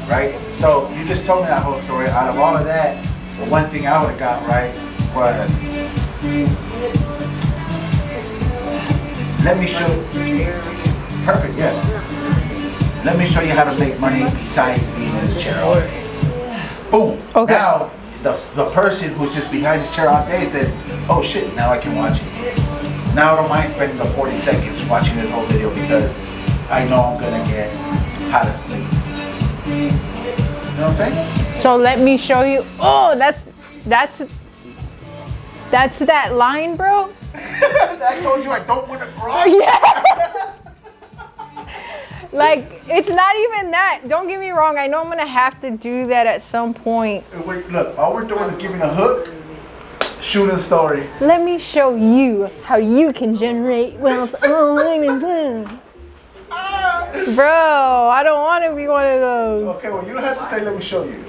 right? So you just told me that whole story. Out of all of that, the one thing I would have got right was, let me show you. Perfect, yeah. Let me show you how to make money besides being in the chair all day. Boom. Okay. Now, the person who's just behind the chair all day says, oh shit, now I can watch it. Now I don't mind spending the 40 seconds watching this whole video because I know I'm gonna get how to sleep. You know what I'm saying? So let me show you. Oh, that's that line, bro. I told you I don't want to cry. Yes. Like, it's not even that. Don't get me wrong. I know I'm gonna have to do that at some point. Look, all we're doing is giving a hook, shooting a story. Let me show you how you can generate wealth. Bro, I don't want to be one of those. Okay, well, you don't have to say let me show you.